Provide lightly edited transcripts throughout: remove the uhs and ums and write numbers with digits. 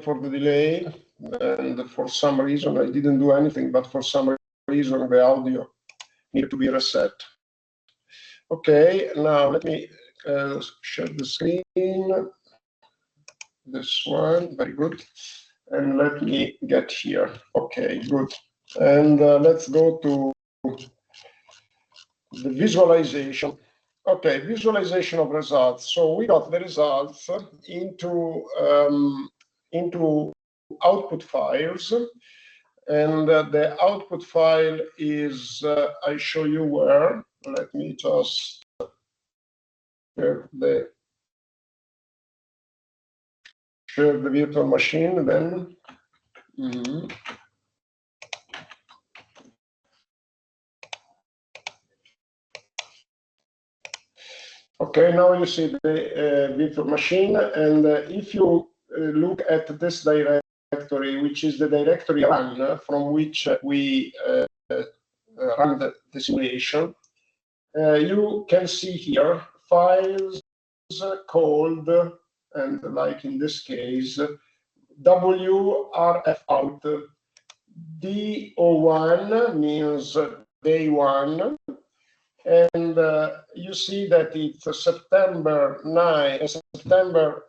for the delay. And for some reason, I didn't do anything, but for some reason, the audio needed to be reset. Okay, now let me share the screen. This one, very good. And let me get here. Okay, good. And let's go to the visualization. Okay, visualization of results. So we got the results into output files, and the output file is I show you where. Let me just share the virtual machine then. Okay, now you see the virtual machine, and if you look at this directory, which is the directory run from which we run the simulation, you can see here files called, and like in this case, WRF out. DO1 means day one. And you see that it's September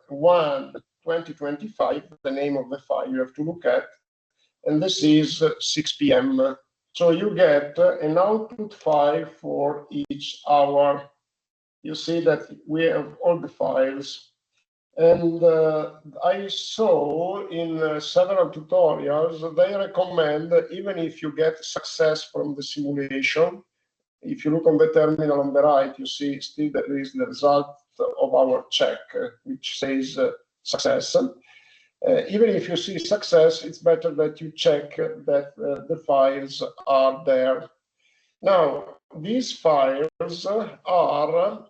1, 2025, the name of the file you have to look at. And this is 6 p.m. So you get an output file for each hour. You see that we have all the files. And I saw in several tutorials, they recommend, even if you get success from the simulation, if you look on the terminal on the right, you see still there is the result of our check, which says success. Even if you see success, it's better that you check that the files are there. Now, these files are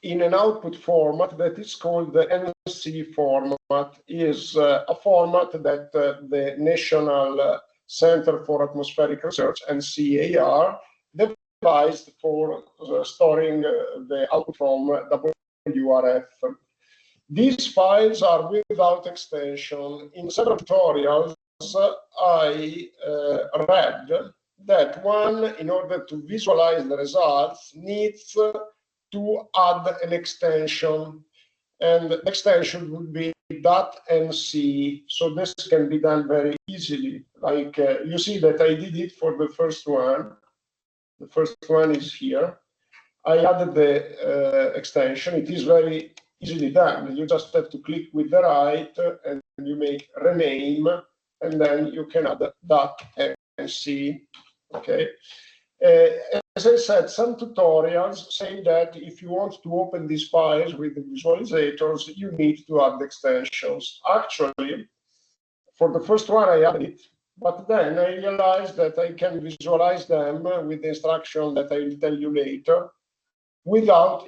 in an output format that is called the NC format. Is a format that the National Center for Atmospheric Research, NCAR, devised for storing the output from WRF. These files are without extension. In several tutorials, I read that one, in order to visualize the results, needs to add an extension, and the extension would be .nc. So this can be done very easily. Like you see that I did it for the first one. The first one is here. I added the extension. It is very easily done. You just have to click with the right and you make rename, and then you can add .nc. Okay. As I said, some tutorials say that if you want to open these files with the visualizators, you need to add extensions. Actually, for the first one, I added it, but then I realized that I can visualize them with the instruction that I will tell you later,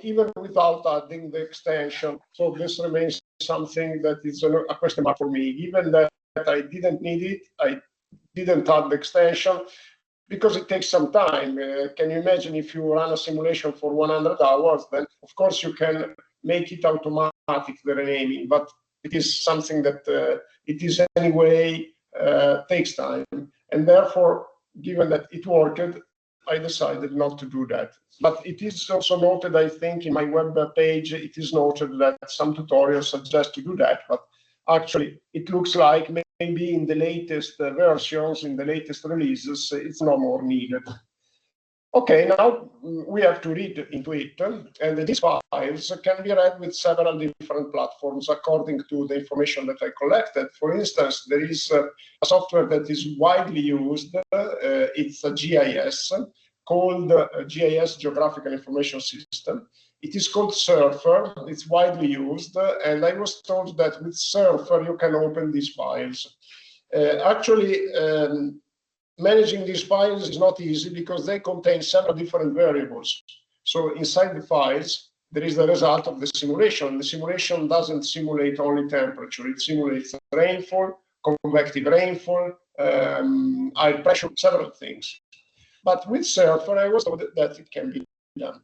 even without adding the extension. So this remains something that is a question mark for me. Given that I didn't need it, I didn't add the extension, because it takes some time. Can you imagine if you run a simulation for 100 hours, then of course you can make it automatic, the renaming, but it is something that it is anyway takes time. And therefore, given that it worked, I decided not to do that. But it is also noted, I think, in my web page, it is noted that some tutorials suggest to do that, but actually it looks like maybe in the latest versions, in the latest releases, it's no more needed. Okay, now we have to read into it, and these files can be read with several different platforms according to the information that I collected. For instance, there is a software that is widely used. It's a GIS called GIS, Geographical Information System. It is called Surfer. It's widely used, and I was told that with Surfer you can open these files. Actually, managing these files is not easy because they contain several different variables. So inside the files, there is the result of the simulation. The simulation doesn't simulate only temperature. It simulates rainfall, convective rainfall, air pressure, several things. But with Surfer, I was told that it can be done.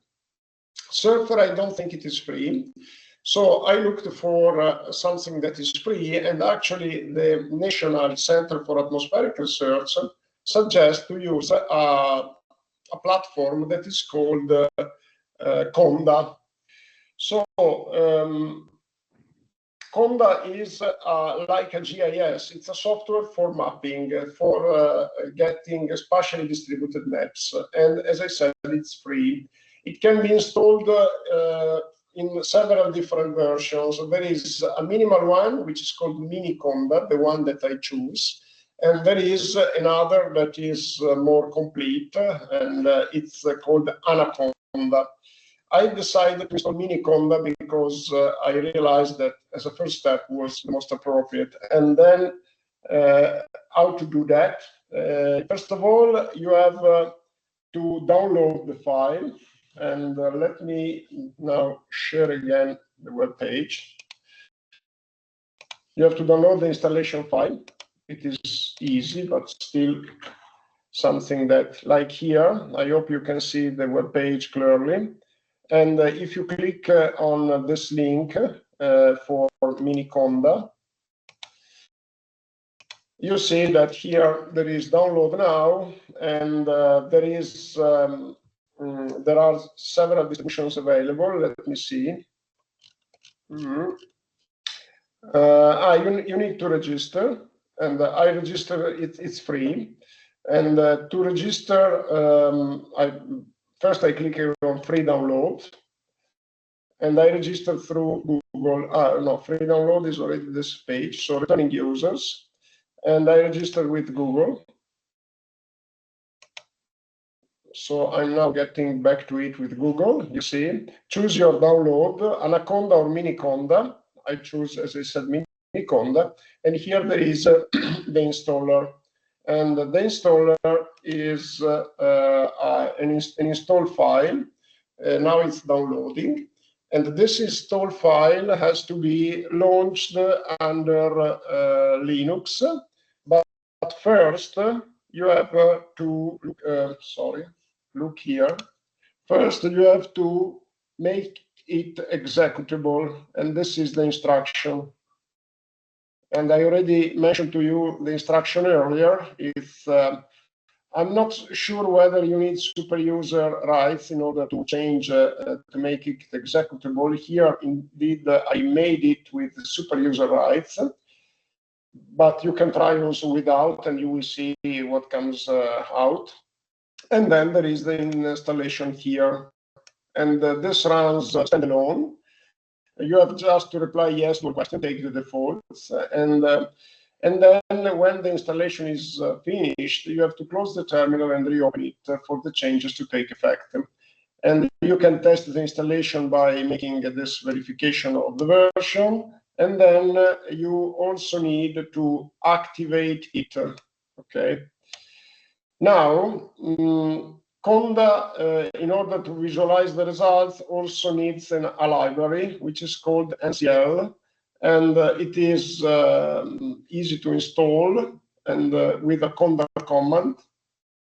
Surfer, I don't think it is free. So I looked for something that is free, and actually the National Center for Atmospheric Research suggests to use a platform that is called Conda. So Conda is like a GIS. It's a software for mapping, for getting spatially distributed maps. And as I said, it's free. It can be installed in several different versions. There is a minimal one, which is called Mini Conda, the one that I choose. And there is another that is more complete, and it's called Anaconda. I decided to install Mini Conda because I realized that as a first step was the most appropriate. And then how to do that? First of all, you have to download the file. And let me now share again the web page. You have to download the installation file. It is easy, but still something that, like here, I hope you can see the web page clearly. And if you click on this link for Miniconda, you see that here there is download now, and there are several distributions available. Let me see. You need to register, and I register. It's free, and to register, first I click on free download, and I register through Google. No, free download is already this page. So returning users, and I register with Google. So I'm now getting back to it with Google. You see, choose your download, Anaconda or Miniconda. I choose, as I said, Miniconda. And here there is the installer. And the installer is an install file. Now it's downloading. And this install file has to be launched under Linux. But first, you have to, look here. First, you have to make it executable, and this is the instruction. And I already mentioned to you the instruction earlier. I'm not sure whether you need super user rights in order to change, to make it executable. Here, indeed, I made it with super user rights, but you can try also without, and you will see what comes out. And then there is the installation here, and this runs standalone. You have just to reply yes to a question, take the defaults, and then when the installation is finished, you have to close the terminal and reopen it for the changes to take effect. And you can test the installation by making this verification of the version, and then you also need to activate it. Okay. Now, Conda, in order to visualize the results, also needs a library, which is called NCL, and it is easy to install, and with a Conda command.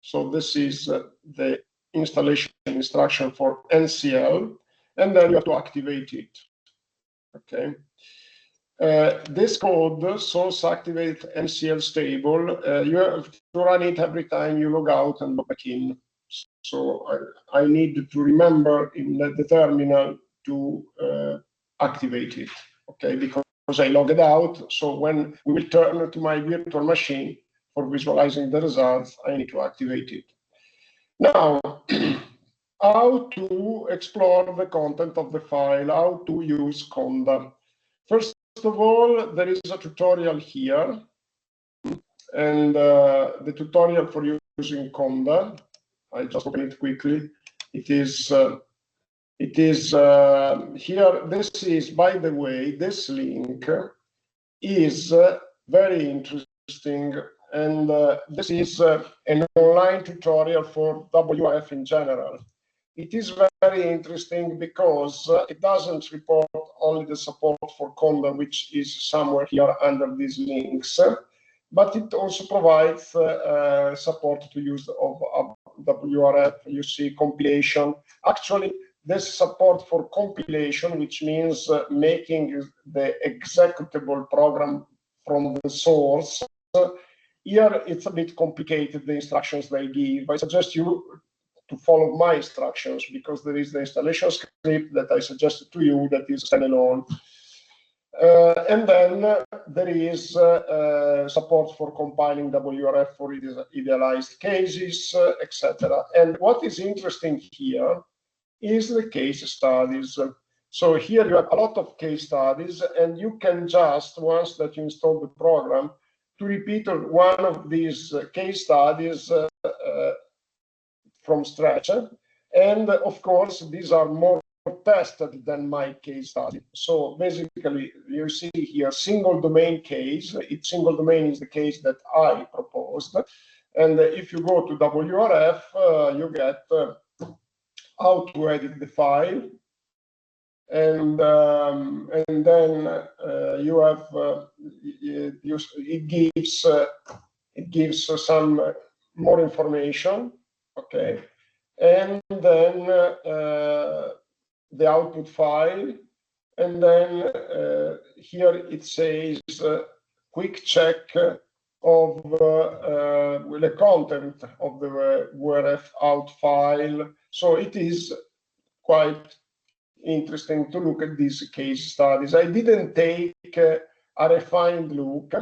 So this is the installation instruction for NCL, and then you have to activate it. Okay. This code, source activate NCL stable, you have to run it every time you log out and log back in. So I need to remember in the terminal to activate it, okay, because I logged out. So when we will turn to my virtual machine for visualizing the results, I need to activate it. Now, how to explore the content of the file, how to use Conda. First of all, there is a tutorial here, and the tutorial for using Conda, I just open it quickly. It is here. This is, by the way, this link is very interesting, and this is an online tutorial for WRF in general. It is very interesting because it doesn't report only the support for Conda, which is somewhere here under these links, but it also provides support to use of WRF. You see compilation. Actually, this support for compilation, which means making the executable program from the source. Here it's a bit complicated, the instructions they give. I suggest you to follow my instructions, because there is the installation script that I suggested to you that is standalone. And then there is support for compiling WRF for idealized cases, etc. And what is interesting here is the case studies. So here you have a lot of case studies, and you can just, once that you install the program, to repeat one of these case studies from scratch. And of course, these are more tested than my case study. So basically, you see here single domain case. Single domain is the case that I proposed. And if you go to WRF, you get how to edit the file. And then you have it gives some more information, okay, and then the output file, and then here it says quick check of the content of the WRF out file. So it is quite interesting to look at these case studies. I didn't take a refined look,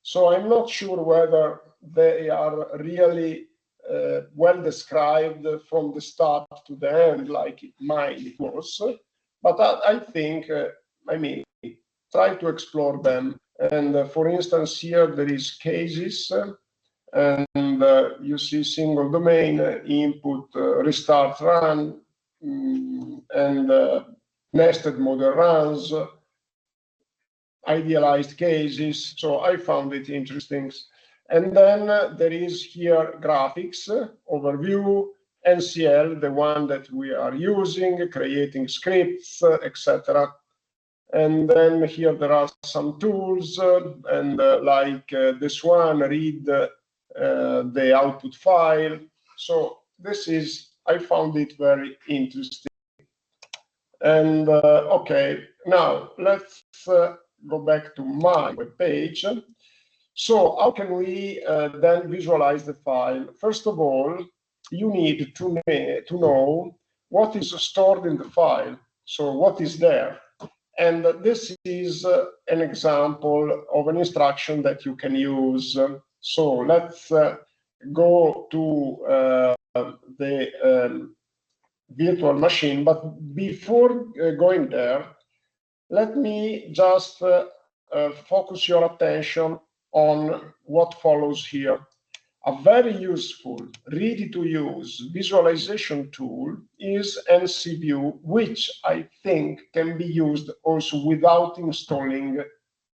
so I'm not sure whether they are really well described from the start to the end, like mine was. But I think, I mean, try to explore them. And for instance, here there is cases, and you see single domain, input, restart, run, and nested model runs, idealized cases. So I found it interesting. And then there is here graphics, overview, NCL, the one that we are using, creating scripts, etc. And then here there are some tools, and like this one, read the output file. So this is, I found it very interesting. And okay, now let's go back to my web page. So how can we then visualize the file? First of all, you need to know what is stored in the file. So what is there? And this is an example of an instruction that you can use. So let's go to the virtual machine. But before going there, let me just focus your attention on what follows here. A very useful, ready-to-use visualization tool is NCView, which I think can be used also without installing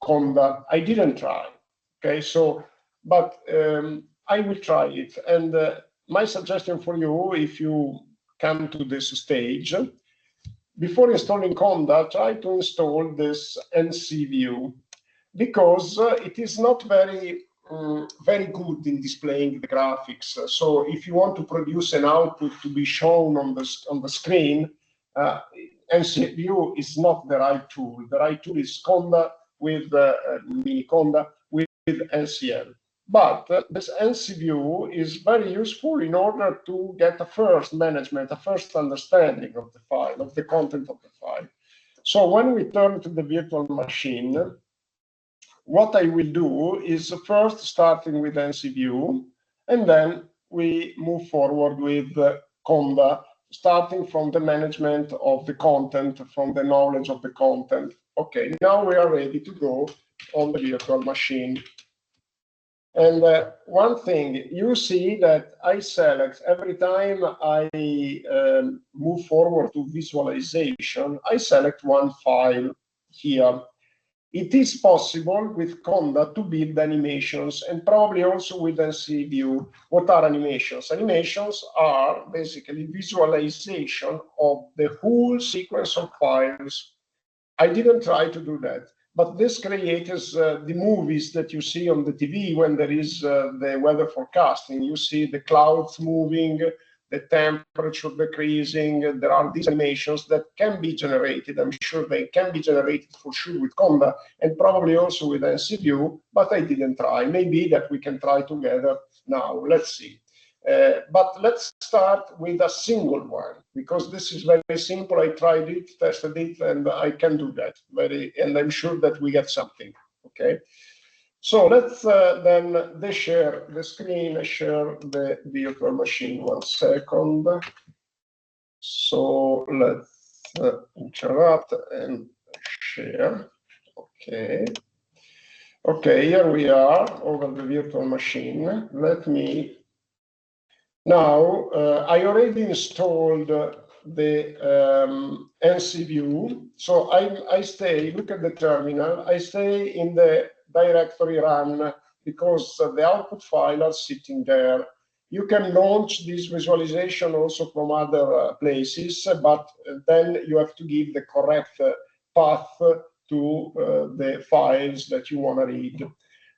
Conda. I didn't try, okay? So, but I will try it. And my suggestion for you, if you come to this stage, before installing Conda, try to install this NCView, because it is not very good in displaying the graphics. So if you want to produce an output to be shown on the screen, NCView is not the right tool. The right tool is Conda with mini Conda with NCL. But this NCView is very useful in order to get a first management, a first understanding of the file, of the content of the file. So when we turn to the virtual machine, what I will do is first starting with NCView, and then we move forward with Conda, starting from the management of the content, from the knowledge of the content. Okay, now we are ready to go on the virtual machine. And one thing, you see that I select, every time I move forward to visualization, I select one file here. It is possible with Conda to build animations, and probably also with NCView. What are animations? Animations are basically visualization of the whole sequence of files. I didn't try to do that, but this creates the movies that you see on the TV when there is the weather forecasting. You see the clouds moving, the temperature decreasing. There are these animations that can be generated. I'm sure they can be generated for sure with Conda and probably also with NCView, but I didn't try. Maybe that we can try together now. Let's see. But let's start with a single one, because this is very simple. I tried it, tested it, and I can do that. And I'm sure that we get something, okay? So let's then share the screen, share the virtual machine. 1 second. So let's interrupt and share. Okay. Okay, here we are over the virtual machine. Let me now, I already installed the NCView. So I stay, look at the terminal, I stay in the directory run because the output file are sitting there. You can launch this visualization also from other places, but then you have to give the correct path to the files that you want to read.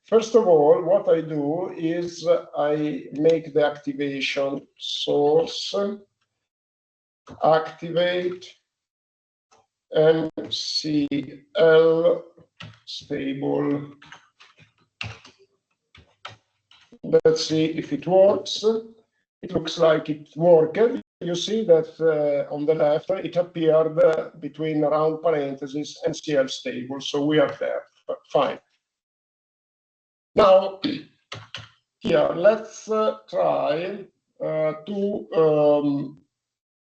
First of all, what I do is I make the activation source, activate, MCL stable. Let's see if it works. It looks like it worked. You see that on the left, it appeared between round parentheses MCL stable. So we are there. Fine. Now, here, let's try to,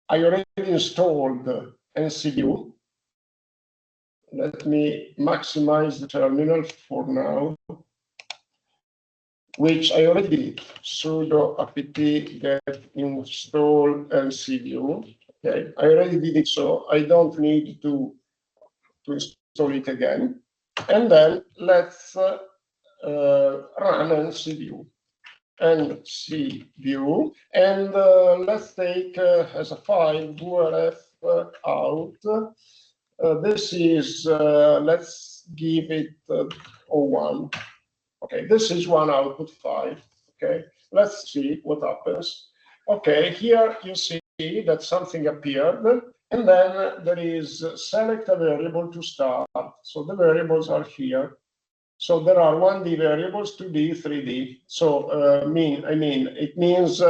I already installed NCView. Let me maximize the terminal for now, which I already did. Sudo apt get install NCView. Okay, I already did it, so I don't need to install it again. And then let's run NCView. NCView, and let's take as a file URF out. This is, let's give it 01. Okay, this is one output file. Okay, let's see what happens. Okay, here you see that something appeared, and then there is select a variable to start. So the variables are here. So there are 1D variables, 2D, 3D. So it means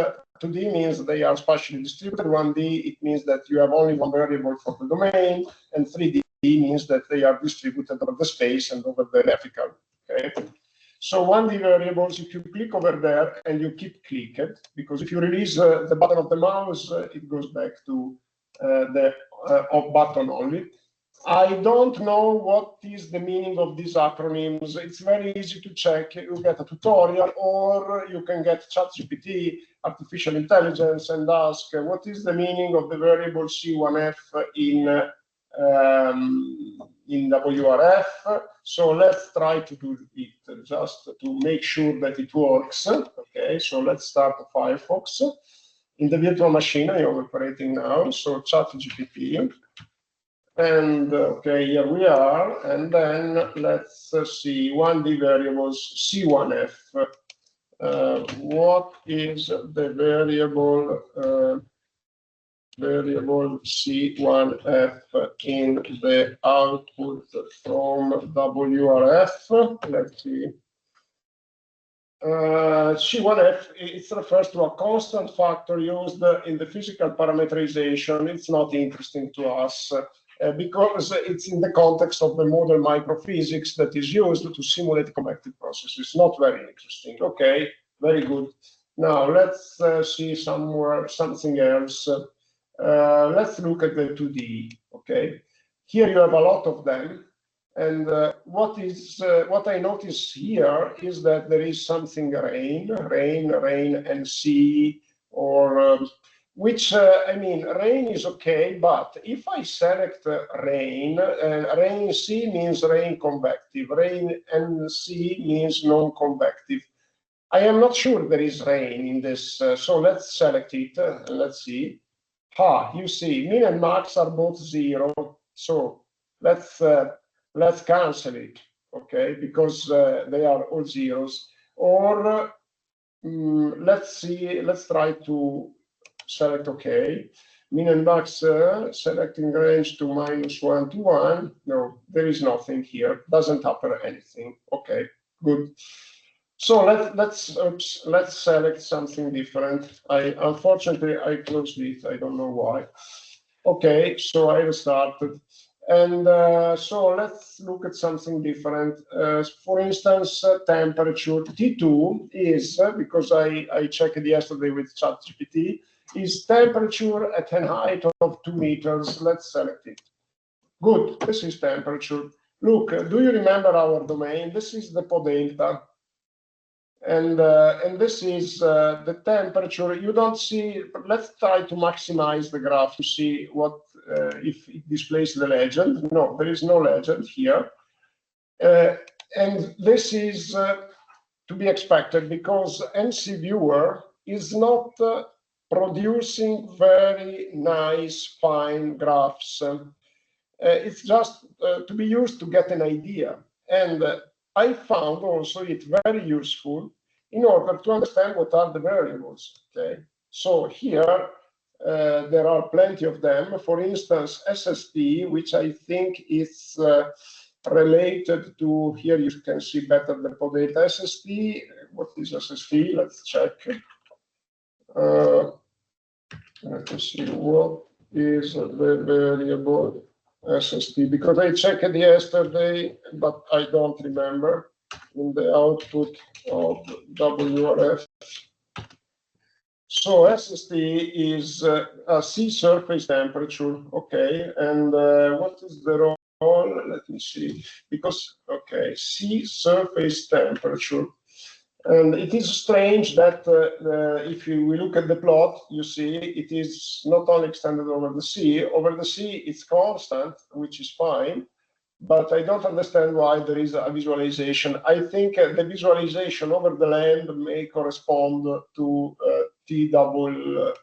2D means they are spatially distributed. 1D, it means that you have only one variable for the domain, and 3D means that they are distributed over the space and over the vertical. Okay. So 1D variables, if you click over there and you keep clicking, because if you release the button of the mouse, it goes back to the off button only. I don't know what is the meaning of these acronyms. It's very easy to check. You get a tutorial, or you can get ChatGPT, artificial intelligence, and ask what is the meaning of the variable C1F in WRF. So let's try to do it just to make sure that it works. Okay, so let's start Firefox. In the virtual machine I am operating now, so ChatGPT. And okay, here we are, and then let's see 1D variables C1F. What is the variable C1F in the output from WRF? Let's see. C1F, it refers to a constant factor used in the physical parameterization. It's not interesting to us. Because it's in the context of the modern microphysics that is used to simulate convective processes. Not very interesting. Okay, very good. Now let's see something else. Let's look at the 2D. Okay, here you have a lot of them, and what I notice here is that there is something rain, and sea, or which, rain is okay, but if I select rain, rain C means rain convective, rain NC means non-convective. I am not sure there is rain in this, so let's select it, and let's see. You see, min and max are both 0, so let's cancel it, okay, because they are all zeros. Or let's try to select OK. Min and max, selecting range to -1 to 1. No, there is nothing here. Doesn't happen anything. Okay, good. So let's select something different. Unfortunately I closed it. I don't know why. Okay, so I restarted. And so let's look at something different. For instance, temperature. T2 is, because I checked yesterday with ChatGPT, is temperature at a height of 2 meters. Let's select it. Good, this is temperature. Look, do you remember our domain? This is the Po delta. And this is the temperature. You don't see, let's try to maximize the graph to see what if it displays the legend. No, there is no legend here. And this is to be expected because NC Viewer is not producing very nice, fine graphs. It's just to be used to get an idea. And I found also it very useful in order to understand what are the variables. Okay, so here there are plenty of them. For instance, SST, which I think is related to, here you can see better the Po data. SST, what is SST? Let's check. Let me see, what is the variable SST? Because I checked it yesterday, but I don't remember in the output of WRF. So SST is a sea surface temperature, okay, and what is the role? Let me see, because, okay, sea surface temperature. And it is strange that if we look at the plot, you see it is not only extended over the sea. Over the sea, it's constant, which is fine, but I don't understand why there is a visualization. I think the visualization over the land may correspond to T2,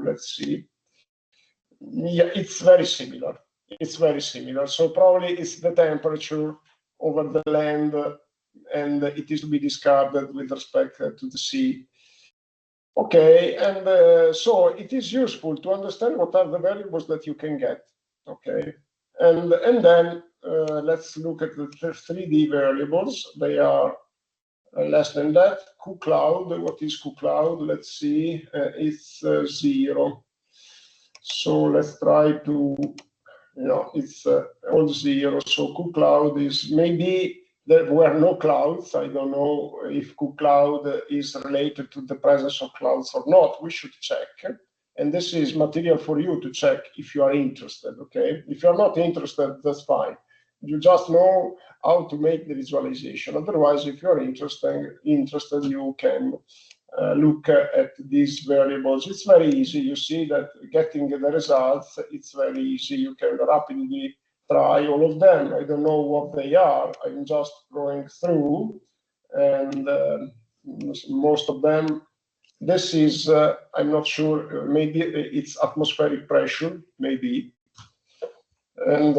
let's see. Yeah, it's very similar. It's very similar. So probably it's the temperature over the land, and it is to be discarded with respect to the sea. Okay, and so it is useful to understand what are the variables that you can get. Okay, and then let's look at the 3D variables. They are less than that. QCloud, what is QCloud? Let's see, it's 0. So let's try to, it's all 0. So QCloud is, maybe there were no clouds. I don't know if QCloud is related to the presence of clouds or not. We should check. And this is material for you to check if you are interested, okay? If you're not interested, that's fine. You just know how to make the visualization. Otherwise, if you're interested, you can look at these variables. It's very easy. You see that getting the results, it's very easy. You can rapidly try all of them. I don't know what they are. I'm just going through, and most of them, this is, I'm not sure, maybe it's atmospheric pressure, maybe. And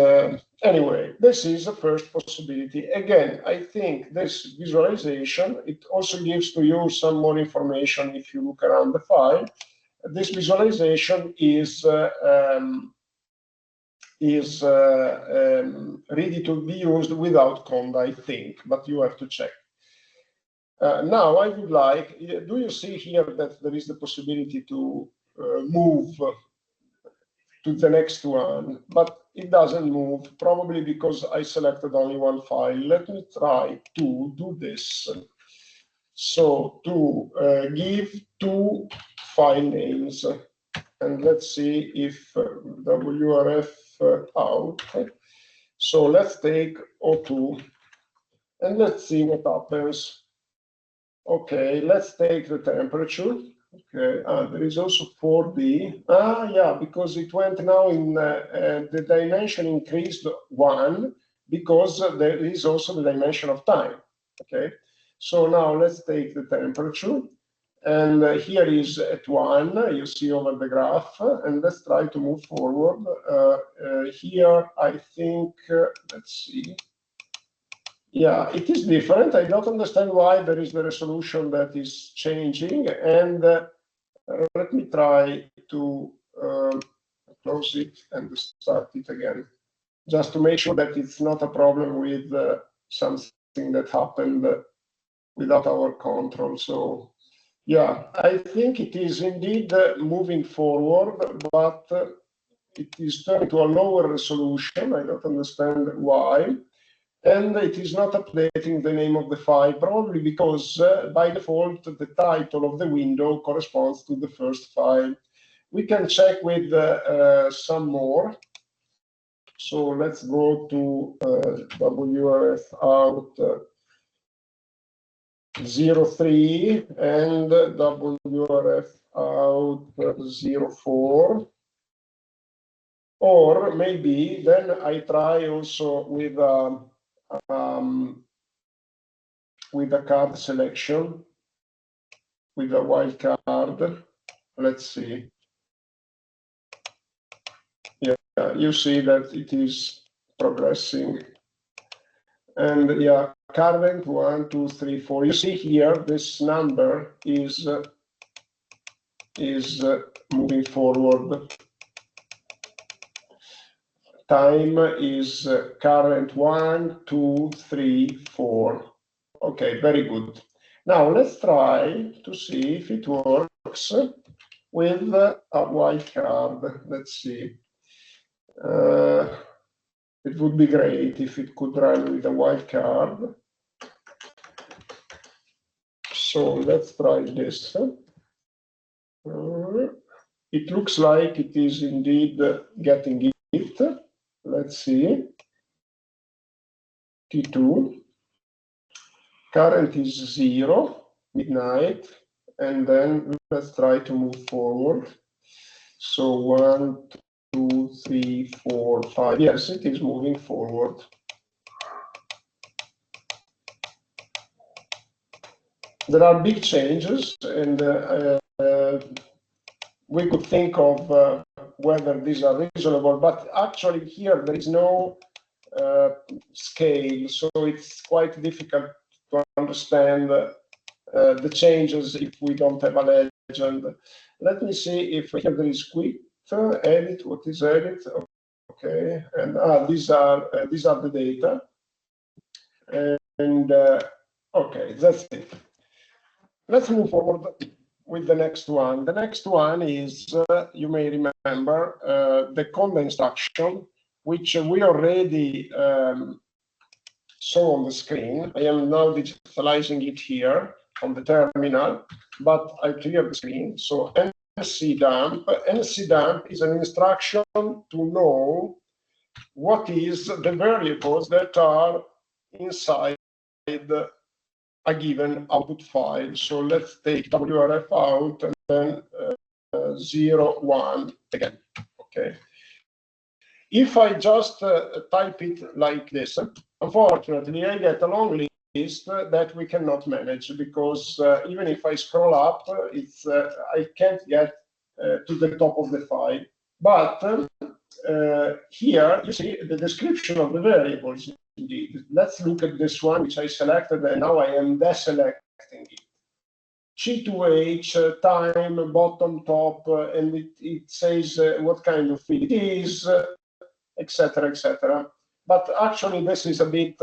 anyway, this is the first possibility. Again, I think this visualization, it also gives to you some more information if you look around the file. This visualization is ready to be used without Conda, I think, but you have to check. Now, I would like, do you see here that there is the possibility to move to the next one, but it doesn't move, probably because I selected only one file. Let me try to do this. So to give 2 file names, and let's see if WRF out. So let's take O2, and let's see what happens. Okay, let's take the temperature. Okay, there is also 4D. Yeah, because it went now in the dimension increased 1 because there is also the dimension of time. Okay, so now let's take the temperature, and here is at 1. You see over the graph, and let's try to move forward. Here, I think, let's see. Yeah, it is different. I don't understand why there is the resolution that is changing, and Let me try to close it and start it again, just to make sure that it's not a problem with something that happened without our control. So yeah, I think it is indeed moving forward, but it is turned to a lower resolution. I don't understand why. And it is not updating the name of the file, probably because by default, the title of the window corresponds to the first file. We can check with some more. So let's go to WRF out 03 and WRF out 04. Or maybe then I try also with a card selection, with a wildcard. Let's see. Yeah, you see that it is progressing. And yeah, current 1, 2, 3, 4. You see here, this number is moving forward. Time is current 1, 2, 3, 4. Okay, very good. Now let's try to see if it works with a wildcard. Let's see. It would be great if it could run with a wildcard. So let's try this. It looks like it is indeed getting it. Let's see. T2. Current is 0, midnight. And then let's try to move forward. So 1, 2, 3, 4, 5. Yes, it is moving forward. There are big changes, and we could think of whether these are reasonable, but actually here there is no scale, so it's quite difficult to understand the changes if we don't have a legend. Let me see if here there is quick edit. What is edit? Okay, and these are the data, and okay, that's it. Let's move forward with the next one. The next one is, you may remember, the conda instruction, which we already saw on the screen. I am now digitalizing it here on the terminal, but I clear the screen. So ncdump. ncdump is an instruction to know what is the variables that are inside a given output file. So let's take WRF out and then 0, 1 again. Okay. If I just type it like this, unfortunately, I get a long list that we cannot manage, because even if I scroll up, it's I can't get to the top of the file. But here you see the description of the variables. Indeed. Let's look at this one, which I selected, and now I am deselecting it. G2H, time, bottom, top, and it says what kind of field it is, etc., etc. But actually, this is a bit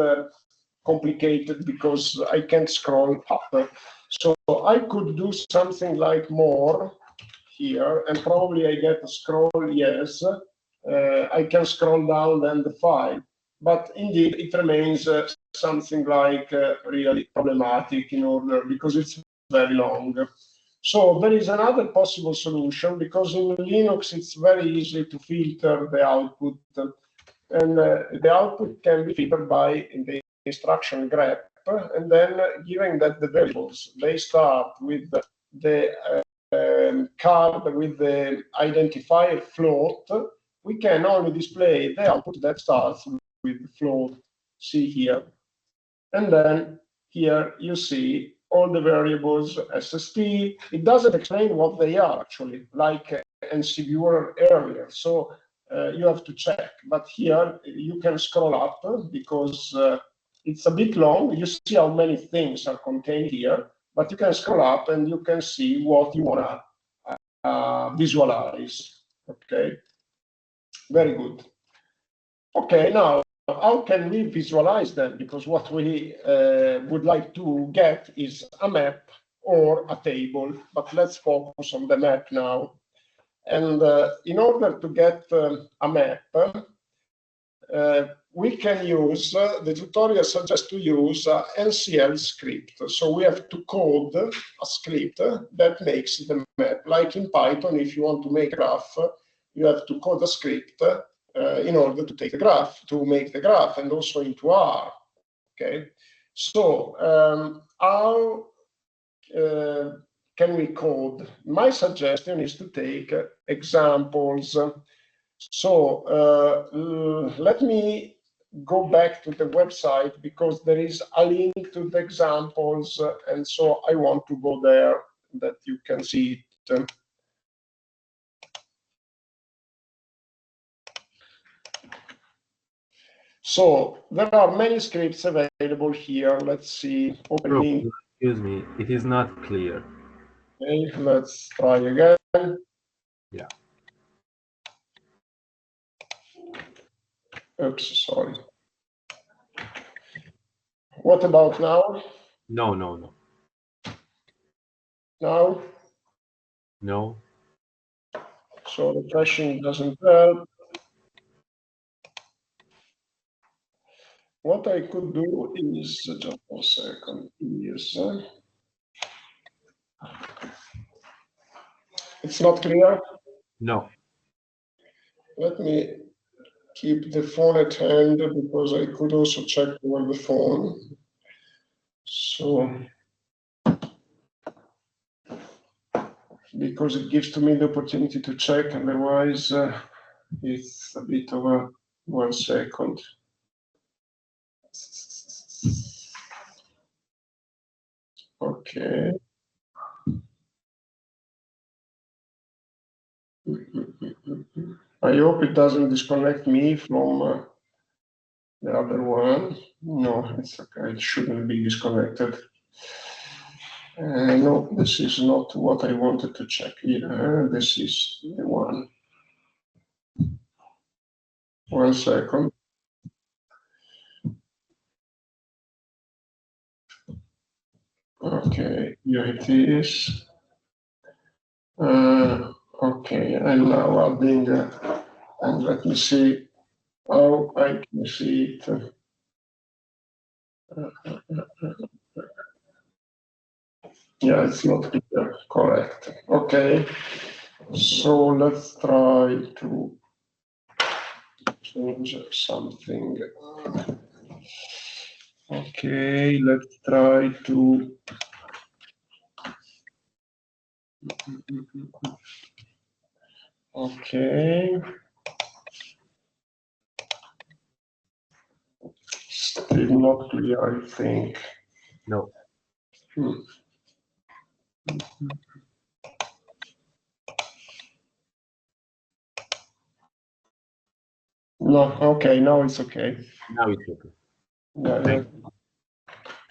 complicated because I can't scroll up. So I could do something like more here, and probably I get a scroll, yes. I can scroll down then the file. But indeed, it remains something like really problematic in order, because it's very long. So there is another possible solution, because in Linux it's very easy to filter the output, and the output can be filtered by the instruction grep, and then given that the variables, they start with the card with the identifier float, we can only display the output that starts with the float, see here. And then here you see all the variables SST. It doesn't explain what they are actually, like NCViewer earlier. So you have to check. But here you can scroll up because it's a bit long. You see how many things are contained here, but you can scroll up and you can see what you want to visualize. Okay, very good. Okay, now how can we visualize them? Because what we would like to get is a map or a table, but let's focus on the map now. And in order to get a map, we can use, the tutorial suggests to use LCL script. So we have to code a script that makes the map. Like in Python, if you want to make a graph, you have to code a script in order to take the graph, to make the graph, and also into R. Okay, so how can we code? My suggestion is to take examples. So let me go back to the website because there is a link to the examples, and so I want to go there that you can see it. So there are many scripts available here. Let's see. Opening. Excuse me, it is not clear. Okay, let's try again. Yeah. Oops, sorry. What about now? No, no, no. Now? No. So refreshing doesn't help. What I could do is, just a second, is, it's not clear? No. Let me keep the phone at hand because I could also check over the phone. So, because it gives to me the opportunity to check, otherwise it's a bit of a 1 second. Okay. I hope it doesn't disconnect me from the other one. No, it's okay. It shouldn't be disconnected. No, this is not what I wanted to check either. This is the one. 1 second. Okay, here it is. Okay, I'm now adding, and let me see how I can see it. Yeah, it's not clear. Correct. Okay, so let's try to change something. Okay, let's try to. Okay. Still not clear, I think. No. No, okay, now it's okay. Now it's okay.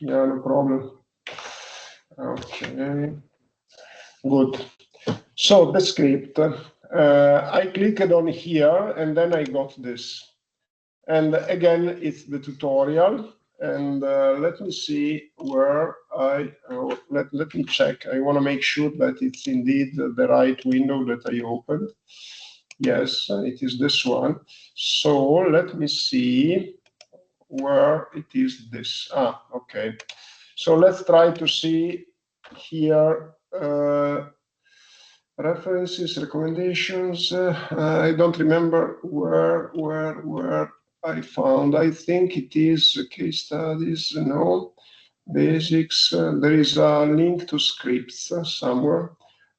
Yeah, no problem. Okay, good. So the script, I clicked on here and then I got this. And again, it's the tutorial. And let me see where let me check. I want to make sure that it's indeed the right window that I opened. Yes, it is this one. So let me see where it is this. Okay. So let's try to see here references, recommendations. I don't remember where I found. I think it is case studies. No, basics. There is a link to scripts somewhere.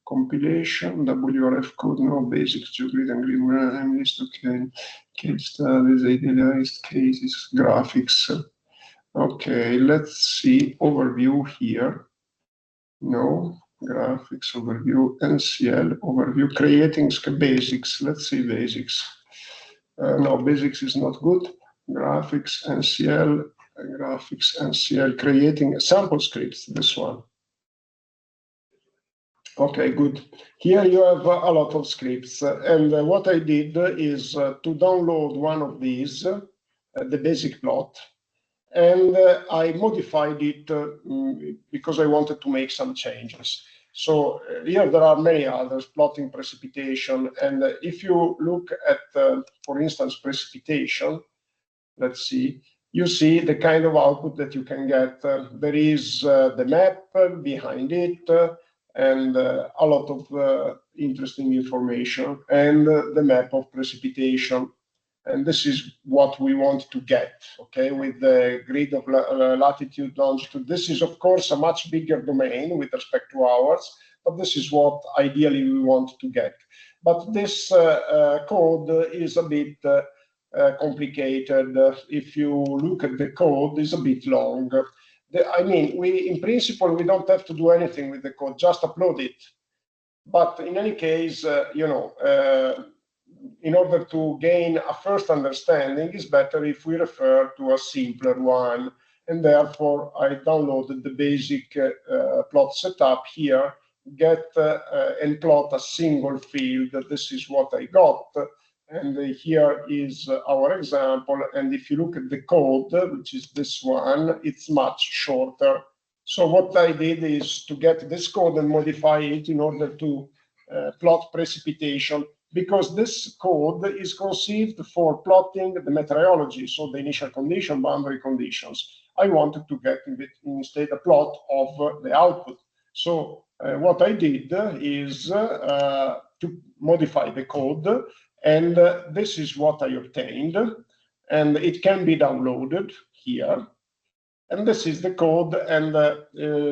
Compilation, WRF code, no basics, geogrid and grid list, okay, case studies, idealized cases, graphics. Okay, let's see overview here. No, graphics overview, NCL overview, creating basics. Let's see basics. No, basics is not good. Graphics, NCL, creating sample scripts, this one. Okay, good. Here you have a lot of scripts, and what I did is to download one of these, the basic plot, and I modified it because I wanted to make some changes. So here there are many others, plotting precipitation, and if you look at, for instance, precipitation, let's see, you see the kind of output that you can get. There is the map behind it, and a lot of interesting information, and the map of precipitation. And this is what we want to get, okay, with the grid of latitude, longitude. This is, of course, a much bigger domain with respect to ours, but this is what ideally we want to get. But this code is a bit complicated. If you look at the code, it's a bit long. I mean, in principle, we don't have to do anything with the code, just upload it. But in any case, in order to gain a first understanding, it's better if we refer to a simpler one. And therefore, I downloaded the basic plot setup here, get and plot a single field. This is what I got. And here is our example. And if you look at the code, which is this one, it's much shorter. So what I did is to get this code and modify it in order to plot precipitation, because this code is conceived for plotting the meteorology, so the initial condition, boundary conditions. I wanted to get instead a plot of the output. So what I did is to modify the code, and this is what I obtained, and it can be downloaded here. And this is the code. And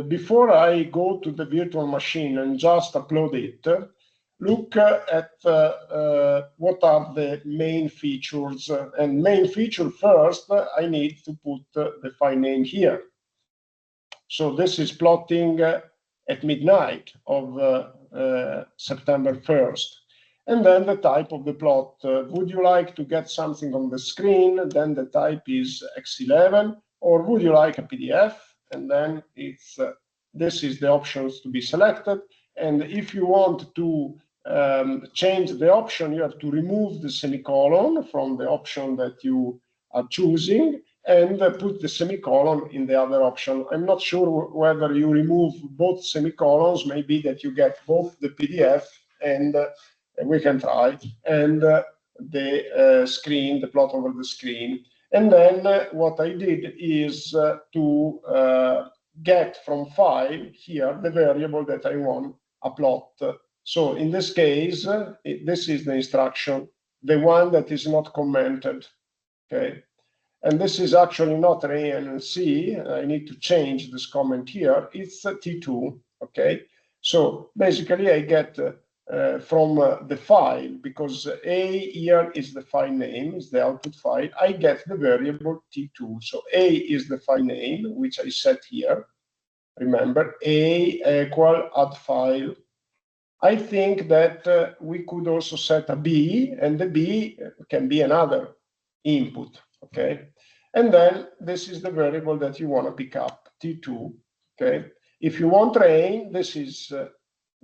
before I go to the virtual machine and just upload it, look at what are the main features. And main feature first, I need to put the file name here. So this is plotting at midnight of September 1st. And then the type of the plot. Would you like to get something on the screen? Then the type is X11. Or would you like a PDF? And then it's this is the options to be selected. And if you want to change the option, you have to remove the semicolon from the option that you are choosing and put the semicolon in the other option. I'm not sure whether you remove both semicolons, maybe that you get both the PDF and we can try, and the screen, the plot over the screen. And then what I did is to get from file here the variable that I want a plot. So in this case, this is the instruction, the one that is not commented, okay? And this is actually not rain and C. I need to change this comment here. It's T2, okay? So basically I get from the file, because A here is the file name, is the output file, I get the variable T2. So A is the file name, which I set here. Remember, A equal add file. I think that we could also set a B, and the B can be another input, okay? And then this is the variable that you want to pick up, T2, okay? If you want rain, this is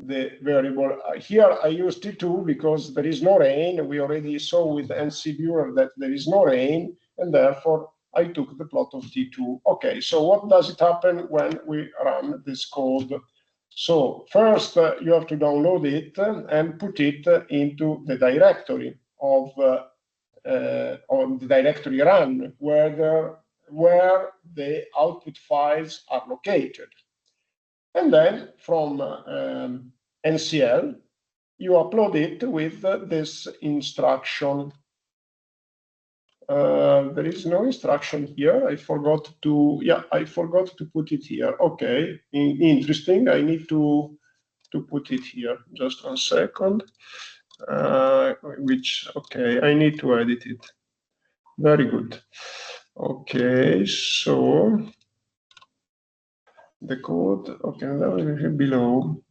the variable. Here I use T2 because there is no rain. We already saw with NC Viewer that there is no rain, and therefore I took the plot of T2. Okay, so what does it happen when we run this code? So first you have to download it and put it into the directory of on the directory run, where the output files are located. And then from NCL, you upload it with this instruction. There is no instruction here. I forgot to, I forgot to put it here. Okay, interesting. I need to put it here. Just 1 second. Okay, I need to edit it. Very good. Okay, so the code, okay, below,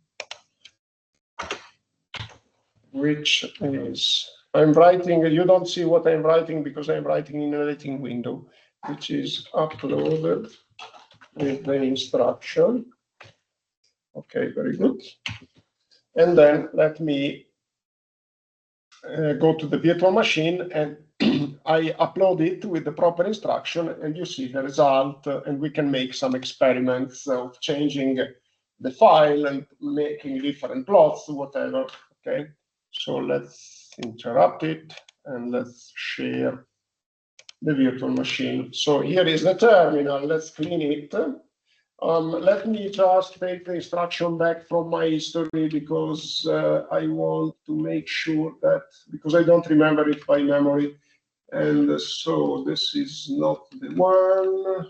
which is, I'm writing, you don't see what I'm writing because I'm writing in an editing window, which is uploaded with the instruction. Okay, very good. And then let me go to the virtual machine, and I upload it with the proper instruction, and you see the result, and we can make some experiments of changing the file and making different plots, whatever. Okay, so let's interrupt it and let's share the virtual machine. So here is the terminal. Let's clean it. Let me just take the instruction back from my history, because I want to make sure that, because I don't remember it by memory. And so this is not the one.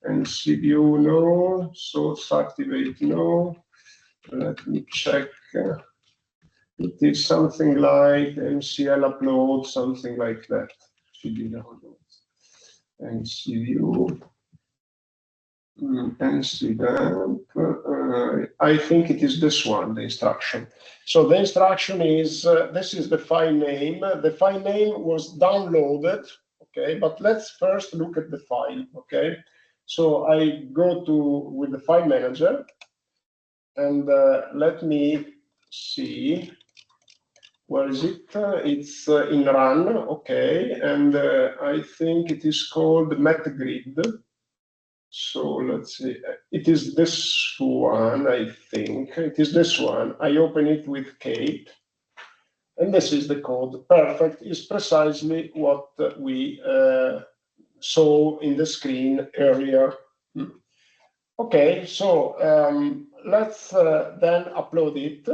And CPU, no. Source activate, no. Let me check. It is something like MCL upload, something like that. CD downloads. MCU. Incident. I think it is this one, the instruction. So the instruction is, this is the file name. The file name was downloaded, okay? But let's first look at the file, okay? So I go with the file manager, and let me see, where is it? It's in run, okay? And I think it is called metgrid. So let's see, it is this one, I think. It is this one. I open it with Kate, and this is the code. Perfect, is precisely what we saw in the screen earlier. Okay, so let's then upload it.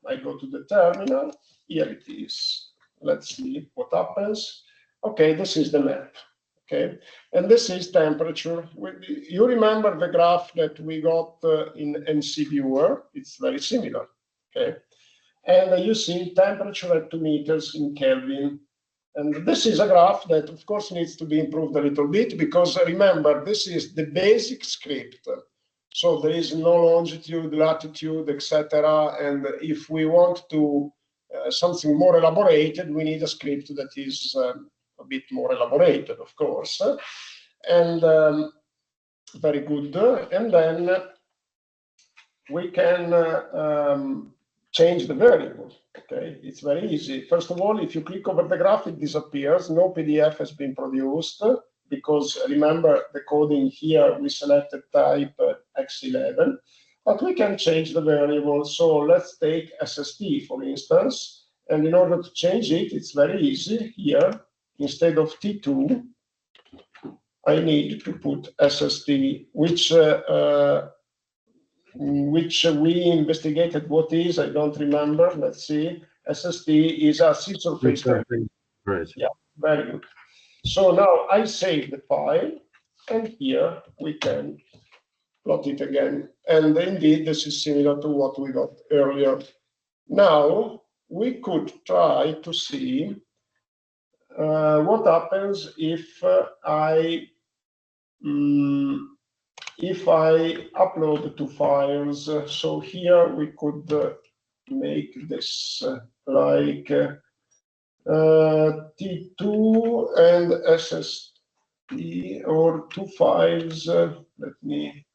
I go to the terminal. Here it is. Let's see what happens. Okay, this is the map. Okay, and this is temperature. You remember the graph that we got in NC Viewer? It's very similar. Okay, and you see temperature at 2 meters in Kelvin. And this is a graph that, of course, needs to be improved a little bit, because remember, this is the basic script. So there is no longitude, latitude, etc. And if we want to something more elaborated, we need a script that is a bit more elaborated, of course, and very good. And then we can change the variable. Okay, it's very easy. First of all, if you click over the graph, it disappears. No PDF has been produced, because remember the coding here, we selected type X11, but we can change the variable. So let's take SST, for instance, and in order to change it, it's very easy. Here, instead of T2, I need to put SST, which we investigated what is, I don't remember. Let's see. SST is a sea surface temperature. Right. Yeah, very good. So now I save the file, and here we can plot it again. And indeed, this is similar to what we got earlier. Now we could try to see what happens if I upload two files. So here we could make this like T2 and SST, or two files. Let me.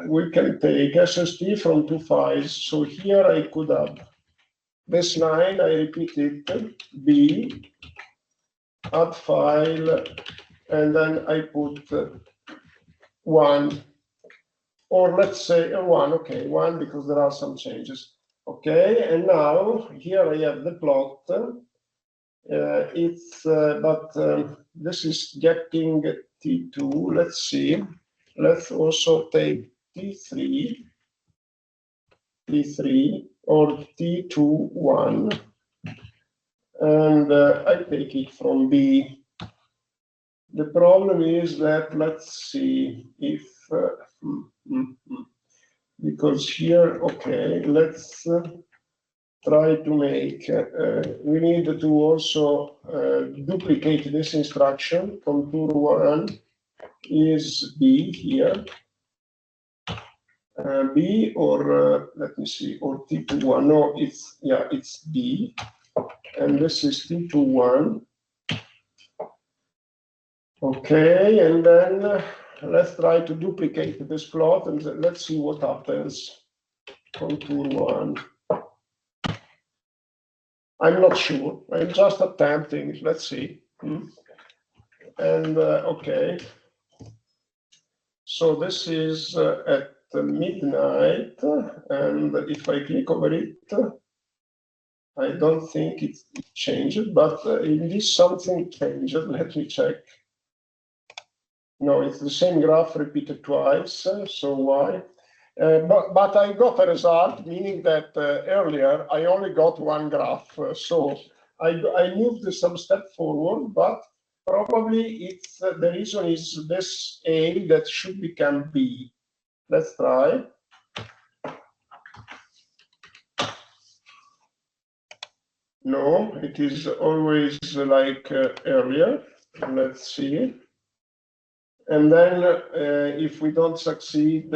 We can take SST from two files. So here I could have this line. I repeat it. B, add file, and then I put one. Or let's say one, okay, one, because there are some changes. Okay, and now here I have the plot. This is getting T2. Let's see. Let's also take T3 or T2, 1. And I take it from B. The problem is that, let's see if, because here, okay, let's try to make, we need to also duplicate this instruction. Contour 1 is B here. B, or let me see, or T21, no, it's B. And this is T21. Okay, and then let's try to duplicate this plot, and let's see what happens. contour 1. I'm not sure. I'm just attempting. Let's see. And okay. So this is at midnight, and if I click over it, I don't think it changed, but in this something changed. Let me check. No, it's the same graph repeated twice, so why? But I got a result, meaning that earlier I only got one graph. So I moved some step forward, but probably it's the reason is this A that should become B. Let's try. No, it is always like earlier. Let's see. And then if we don't succeed,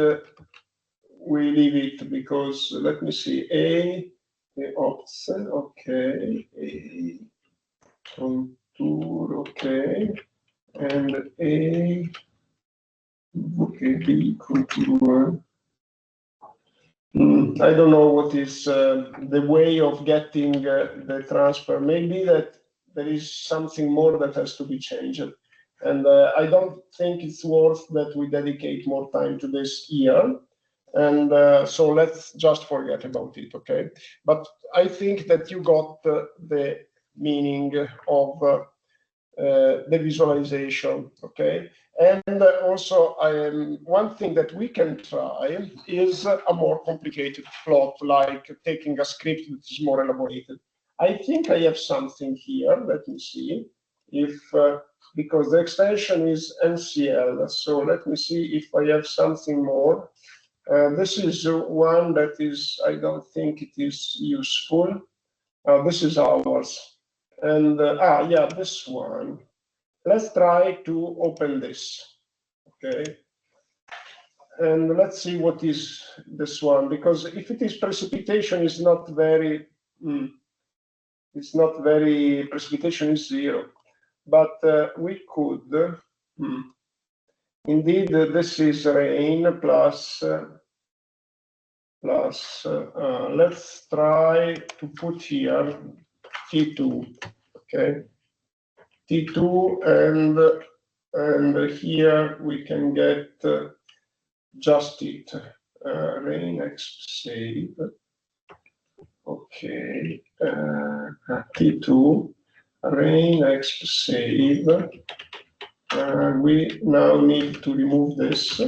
we leave it because let me see. A, the option, okay. A, contour, okay. And A, okay, B, contour. I don't know what is the way of getting the transfer. Maybe that there is something more that has to be changed. And I don't think it's worth that we dedicate more time to this here. And so let's just forget about it, okay? But I think that you got the meaning of the visualization, okay? And also, one thing that we can try is a more complicated plot, like taking a script that is more elaborated. I think I have something here. Let me see if, because the extension is NCL. So let me see if I have something more. This is one that is, I don't think it is useful. This is ours. And yeah, this one. Let's try to open this, okay? And let's see what is this one, because if it is precipitation, it's not very, precipitation is 0. But we could, indeed, this is rain plus, let's try to put here T2, okay? T2, and here we can get just it. Rain exp save. Okay. T2 rain exp save. We now need to remove this.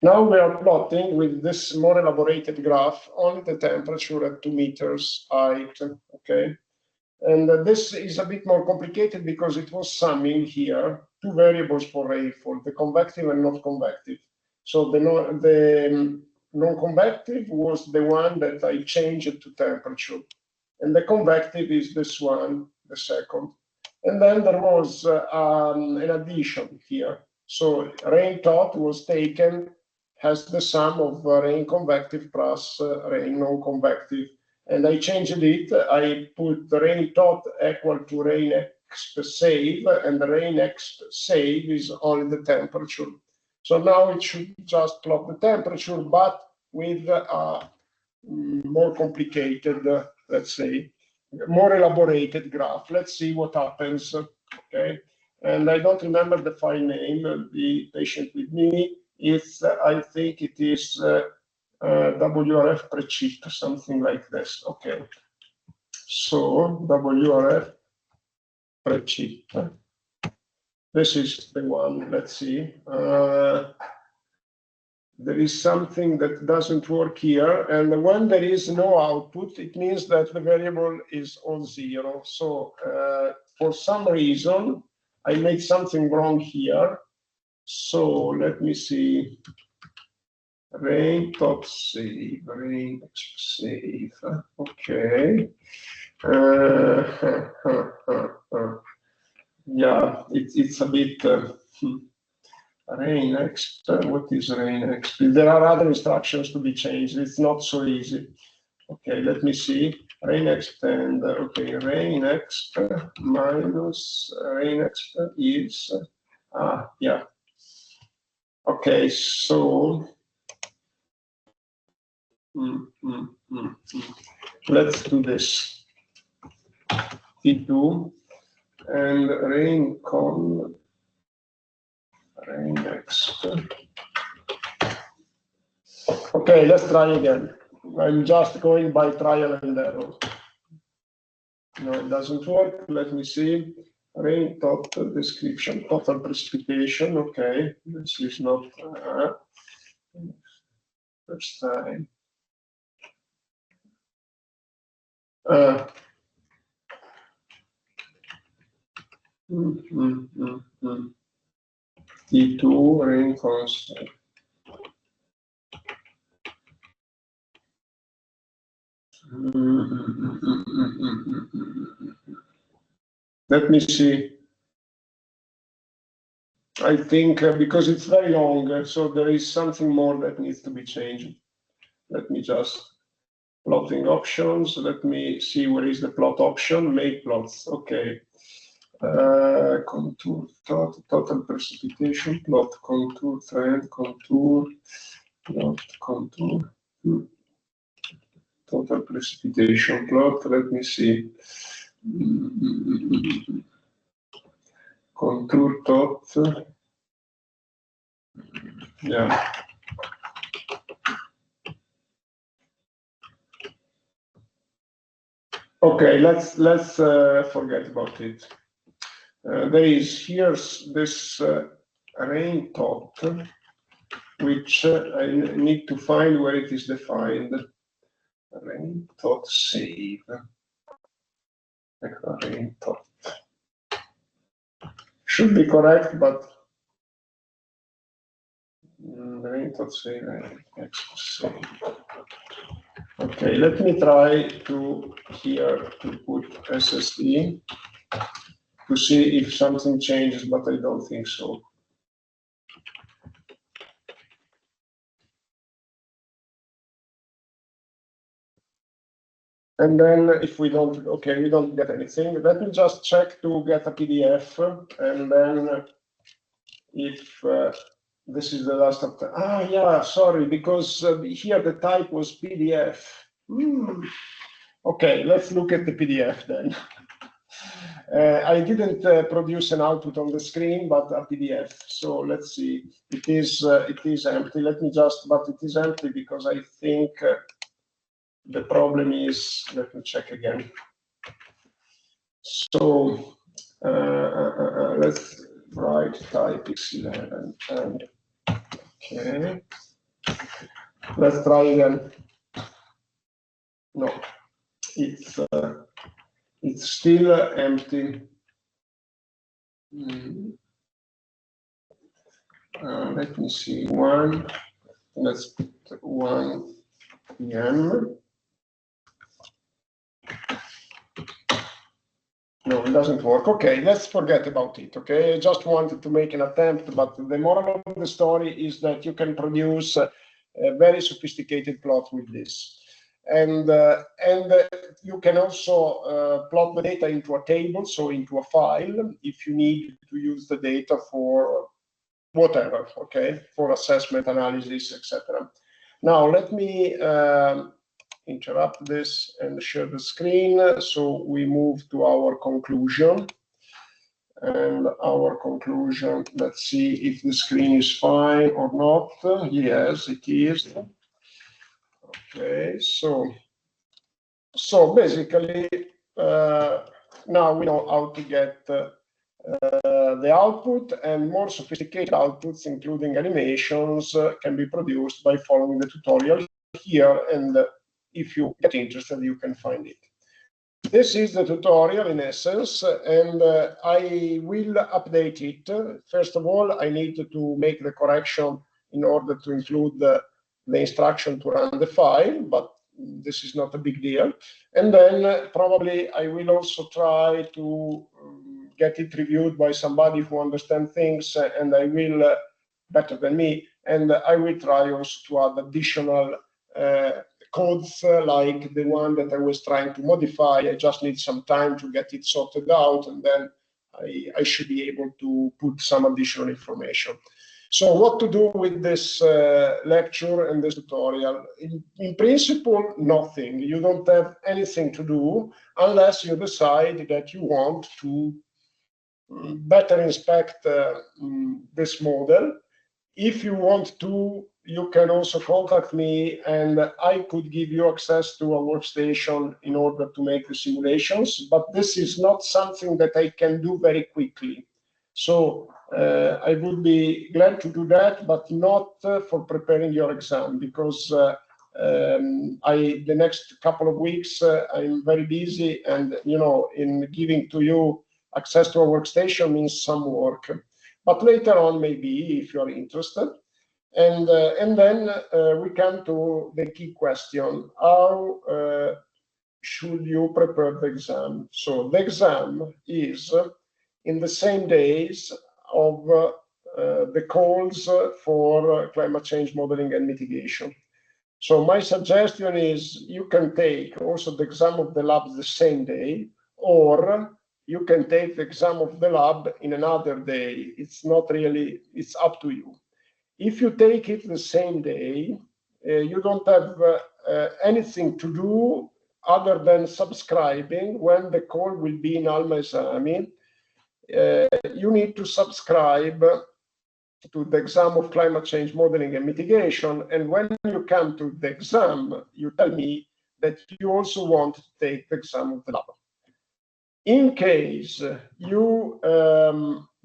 Now we are plotting with this more elaborated graph only the temperature at 2 meters height. Okay. And this is a bit more complicated because it was summing here two variables for rainfall, the convective and not convective. So the non-convective was the one that I changed to temperature. And the convective is this one, the second. And then there was an addition here. So rain tot was taken as the sum of rain convective plus rain non-convective. And I changed it. I put the rain tot equal to rain exp save, and the rain exp save is only the temperature. So now it should just plot the temperature, but with a more complicated, let's say, more elaborated graph. Let's see what happens. Okay. And I don't remember the file name. Be patient with me. It's, I think it is WRF pre-chip, something like this. Okay. So WRF pre-chip. This is the one. Let's see. There is something that doesn't work here, and when there is no output, it means that the variable is on 0. So for some reason, I made something wrong here. So let me see. Rain top save, rain save. Okay. Yeah, it's a bit. Rain exp, what is rain exp? There are other instructions to be changed. It's not so easy. Okay, let me see. Rain exp and okay, rain exp minus rain exp is yeah. Okay, so Let's do this. T2 and rain next. Okay, let's try again. I'm just going by trial and error. No, it doesn't work. Let me see. Rain total description, total precipitation. Okay, this is not first time. T2 rain constant. Let me see. I think because it's very long, so there is something more that needs to be changed. Let me just plotting options. Let me see where is the plot option. Make plots. Okay. Contour, total precipitation plot, contour, trend, contour, plot, contour, total precipitation plot. Let me see. Contour tot. Yeah. Okay, let's forget about it. There is here's this rain tot, which I need to find where it is defined. Rain tot save. Rain tot should be correct, but rain tot save. Save. Okay, let me try to here to put SSD to see if something changes, but I don't think so. And then if we don't, okay, we don't get anything. Let me just check to get a PDF, and then if this is the last of the, yeah, sorry, because here the type was PDF. Okay, let's look at the PDF then. I didn't produce an output on the screen, but a PDF. So let's see. It is empty. Let me just, but it is empty because I think the problem is. Let me check again. So let's write type X11 and okay. Let's try again. No, it's still empty. Let me see. Let's put 1 p.m. No, it doesn't work. Okay, let's forget about it. Okay, I just wanted to make an attempt, but the moral of the story is that you can produce a very sophisticated plot with this. And you can also plot the data into a table, so into a file, if you need to use the data for whatever, okay, for assessment, analysis, etc. Now, let me interrupt this and share the screen. So we move to our conclusion. And our conclusion, let's see if the screen is fine or not. Yes, it is. Okay, so basically, now we know how to get the output, and more sophisticated outputs, including animations, can be produced by following the tutorial here. And if you get interested, you can find it. This is the tutorial in essence, and I will update it. First of all, I need to make the correction in order to include the instruction to run the file, but this is not a big deal. And then probably I will also try to get it reviewed by somebody who understands things, and I will, better than me, and I will try also to add additional codes like the one that I was trying to modify. I just need some time to get it sorted out, and then I should be able to put some additional information. So what to do with this lecture and this tutorial? In principle, nothing. You don't have anything to do unless you decide that you want to better inspect this model. If you want to, you can also contact me and I could give you access to a workstation in order to make the simulations, but this is not something that I can do very quickly. So I would be glad to do that, but not for preparing your exam, because the next couple of weeks I'm very busy, and in giving to you access to a workstation means some work. But later on, maybe, if you are interested. And then we come to the key question: how should you prepare the exam? So the exam is in the same days of the calls for climate change modeling and mitigation. So my suggestion is you can take also the exam of the lab the same day, or you can take the exam of the lab in another day. It's not really, it's up to you. If you take it the same day, you don't have anything to do other than subscribing when the call will be in Alma Esami. You need to subscribe to the exam of climate change modeling and mitigation. And when you come to the exam, you tell me that you also want to take the exam of the lab. In case you,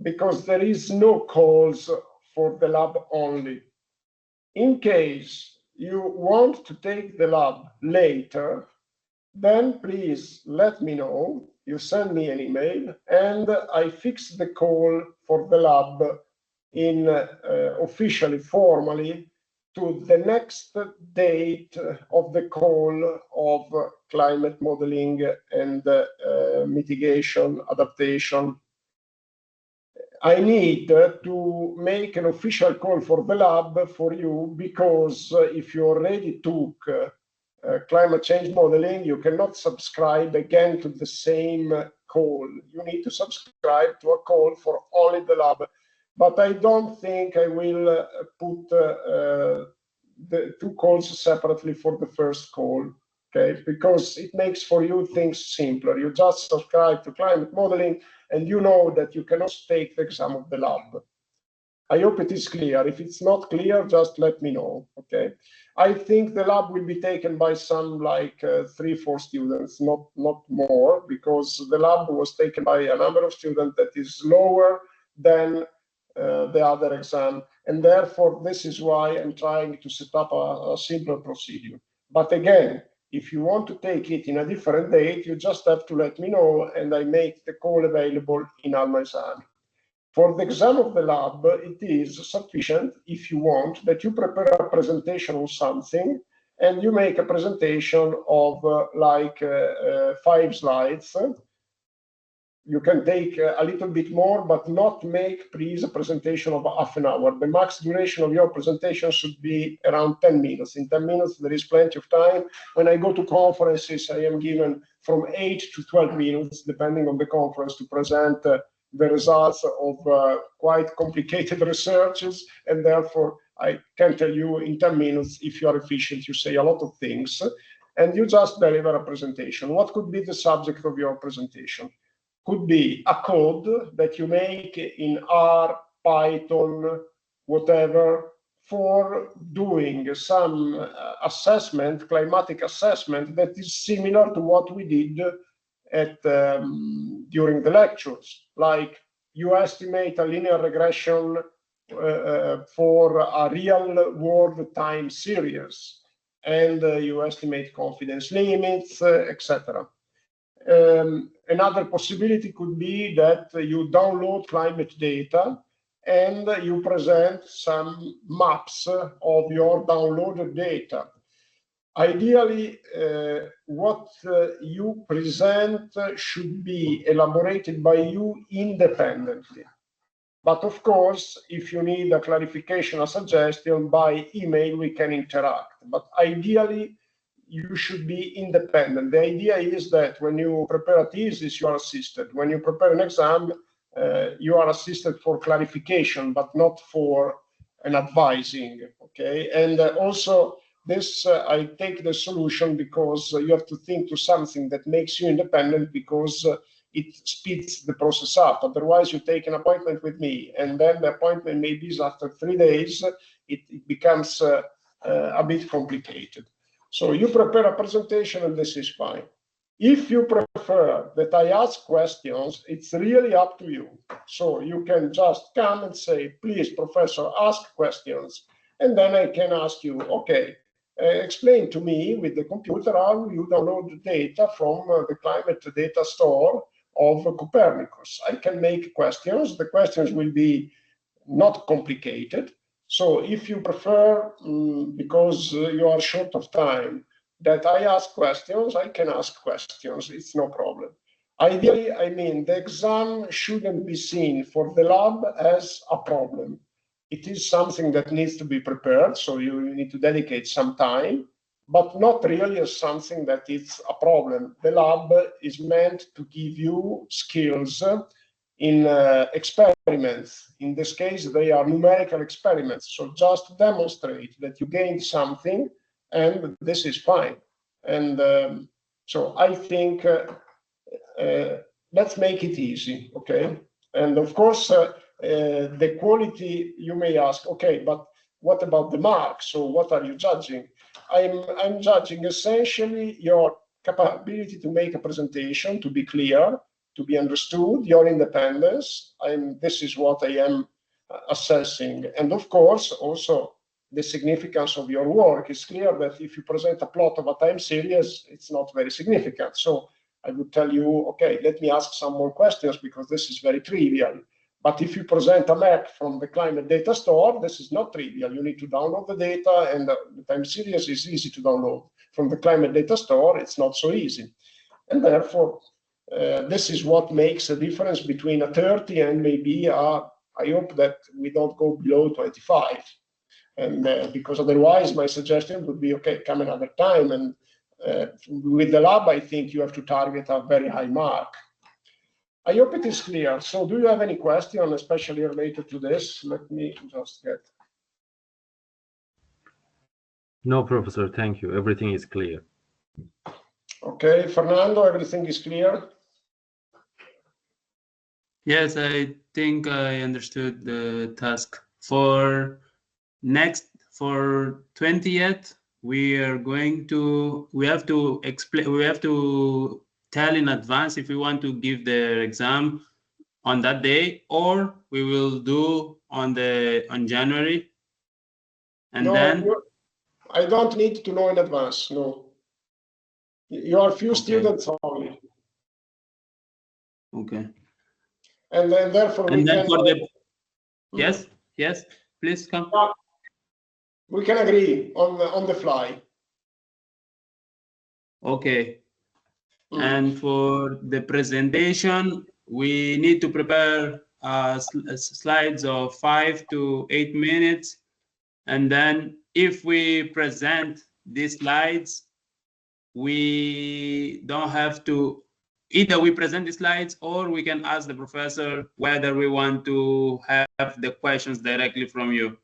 because there is no calls for the lab only, in case you want to take the lab later, then please let me know. You send me an email and I fix the call for the lab in officially, formally, to the next date of the call of climate modeling and mitigation, adaptation. I need to make an official call for the lab for you, because if you already took climate change modeling, you cannot subscribe again to the same call. You need to subscribe to a call for only the lab. But I don't think I will put the two calls separately for the first call, okay? Because it makes for you things simpler. You just subscribe to climate modeling and you know that you cannot take the exam of the lab. I hope it is clear. If it's not clear, just let me know, okay? I think the lab will be taken by some like 3-4 students, not more, because the lab was taken by a number of students that is lower than the other exam. And therefore, this is why I'm trying to set up a simpler procedure. But again, if you want to take it in a different date, you just have to let me know and I make the call available in Alma Esami. For the exam of the lab, it is sufficient, if you want, that you prepare a presentation on something and you make a presentation of 5 slides. You can take a little bit more, but not make, please, a presentation of half an hour. The max duration of your presentation should be around 10 minutes. In 10 minutes, there is plenty of time. When I go to conferences, I am given from 8 to 12 minutes, depending on the conference, to present the results of quite complicated researches. And therefore, I can tell you in 10 minutes, if you are efficient, you say a lot of things, and you just deliver a presentation. What could be the subject of your presentation? Could be a code that you make in R, Python, whatever, for doing some assessment, climatic assessment, that is similar to what we did at during the lectures. Like you estimate a linear regression for a real world time series, and you estimate confidence limits, etc. Another possibility could be that you download climate data and you present some maps of your downloaded data. Ideally, what you present should be elaborated by you independently. But of course, if you need a clarification or suggestion, by email we can interact. But ideally, you should be independent. The idea is that when you prepare a thesis, you are assisted. When you prepare an exam, you are assisted for clarification, but not for and advising. Okay, and also this I take the solution because you have to think to something that makes you independent, because it speeds the process up. Otherwise, you take an appointment with me, and then the appointment maybe is after 3 days. It becomes a bit complicated. So you prepare a presentation, and this is fine. If you prefer that I ask questions, it's really up to you. So you can just come and say, please, professor, ask questions. And then I can ask you, okay, explain to me with the computer how you download the data from the climate data store of Copernicus. I can make questions. The questions will be not complicated. So if you prefer, because you are short of time, that I ask questions, I can ask questions. It's no problem. Ideally, I mean, the exam shouldn't be seen for the lab as a problem. It is something that needs to be prepared, so you need to dedicate some time, but not really as something that is a problem. The lab is meant to give you skills in experiments. In this case, they are numerical experiments. So just demonstrate that you gained something, and this is fine. And so I think let's make it easy, okay? And of course, the quality, you may ask, okay, but what about the marks? So what are you judging? I'm judging essentially your capability to make a presentation, to be clear, to be understood, your independence. This is what I am assessing. And of course, also the significance of your work. It's clear that if you present a plot of a time series, it's not very significant. So I would tell you, okay, let me ask some more questions because this is very trivial. But if you present a map from the climate data store, this is not trivial. You need to download the data, and the time series is easy to download. From the climate data store, it's not so easy. And therefore, this is what makes a difference between a 30 and maybe I hope that we don't go below 25. And because otherwise my suggestion would be, okay, come another time. And with the lab, I think you have to target a very high mark. I hope it is clear. So do you have any question, especially related to this? Let me just get. No, Professor, thank you. Everything is clear. Okay, Fernando, everything is clear? Yes, I think I understood the task. For 20th, we have to explain, we have to tell in advance if we want to give the exam on that day, or we will do on January. And no, then I don't need to know in advance. No, you are few students only. Okay. And then therefore and we then can. For the yes, please come. We can agree on the fly. Okay. And for the presentation, we need to prepare slides of 5 to 8 minutes. And then if we present these slides, we don't have to, either we present the slides or we can ask the professor whether we want to have the questions directly from you.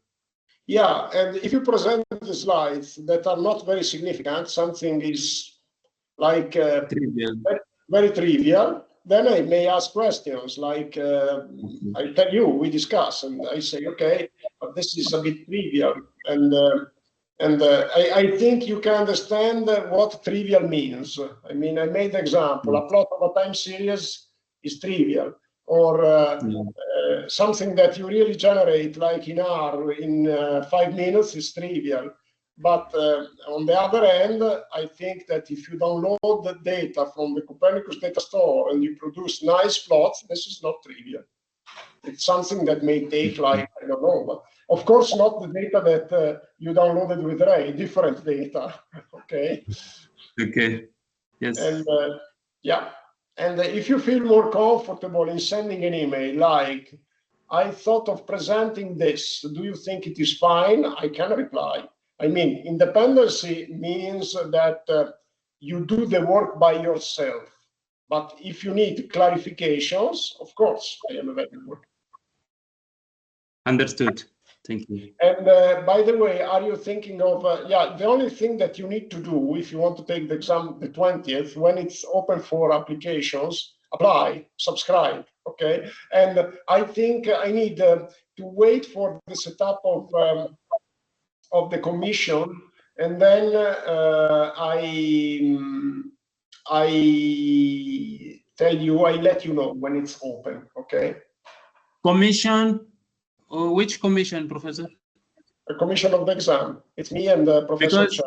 Yeah, and if you present the slides that are not very significant, something is like trivial. very trivial, then I may ask questions like, I tell you, we discuss, and I say, okay, but this is a bit trivial. And I think you can understand what trivial means. I mean, I made the example, a plot of a time series is trivial, or something that you really generate, like in R, in 5 minutes is trivial. But on the other hand, I think that if you download the data from the Copernicus data store and you produce nice plots, this is not trivial. It's something that may take, like, I don't know, but of course not the data that you downloaded with Ray, different data, okay? Okay, yes. And yeah, and if you feel more comfortable in sending an email, like, I thought of presenting this, do you think it is fine? I can reply. I mean, independency means that you do the work by yourself. But if you need clarifications, of course, I am available. Understood. Thank you. And by the way, are you thinking of, yeah, the only thing that you need to do if you want to take the exam the 20th, when it's open for applications, apply, subscribe, okay? And I think I need to wait for the setup of the commission, and then I tell you, I let you know when it's open, okay? Commission, which commission, Professor? The commission of the exam. It's me and Professor Because, Chen.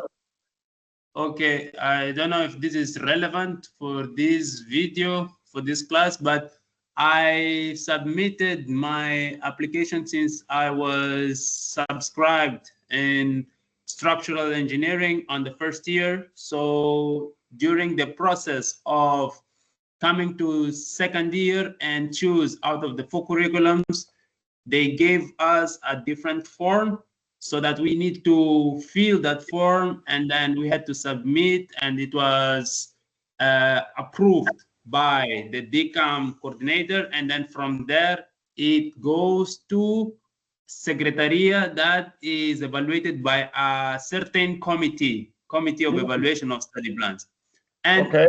okay, I don't know if this is relevant for this video, for this class, but I submitted my application since I was subscribed in structural engineering on the first year. So during the process of coming to second year and choose out of the 4 curriculums, they gave us a different form so that we need to fill that form, and then we had to submit, and it was approved by the DCAM coordinator, and then from there it goes to Secretariat that is evaluated by a certain committee of evaluation of study plans. And Okay.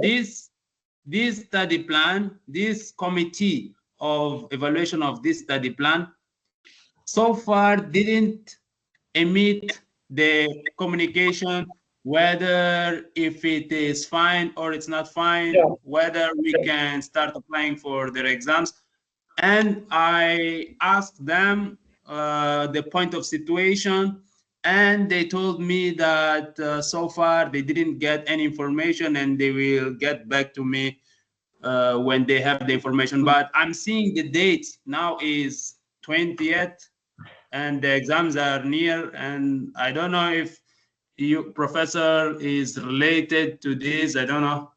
this study plan, this committee of evaluation of this study plan, so far didn't emit the communication whether if it is fine or it's not fine, Yeah. whether we can start applying for their exams. And I asked them the point of situation, and they told me that so far they didn't get any information, and they will get back to me when they have the information. But I'm seeing the date now is 20th, and the exams are near, and I don't know if you, Professor, is related to this. I don't know.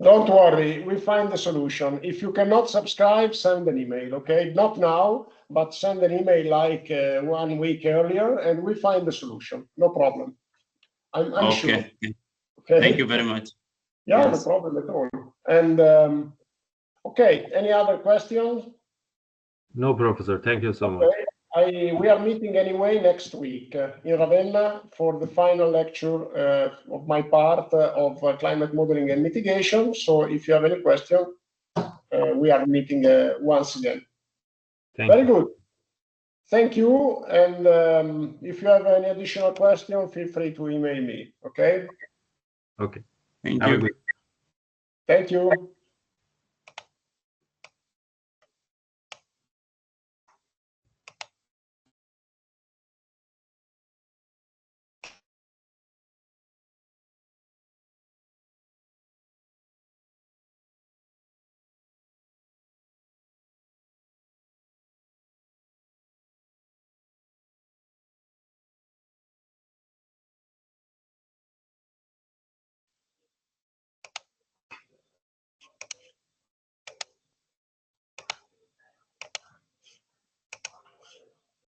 Don't worry, we find the solution. If you cannot subscribe, send an email, okay? Not now, but send an email like 1 week earlier, and we find the solution. No problem. I'm sure. Okay. Thank you very much. Yeah, Yes. no problem at all. And okay, any other questions? No, Professor. Thank you so much. We are meeting anyway next week in Ravenna for the final lecture of my part of climate modeling and mitigation. So if you have any question, we are meeting once again. Very good. Thank you. And if you have any additional question, feel free to email me. Okay. Okay. Thank you. Thank you.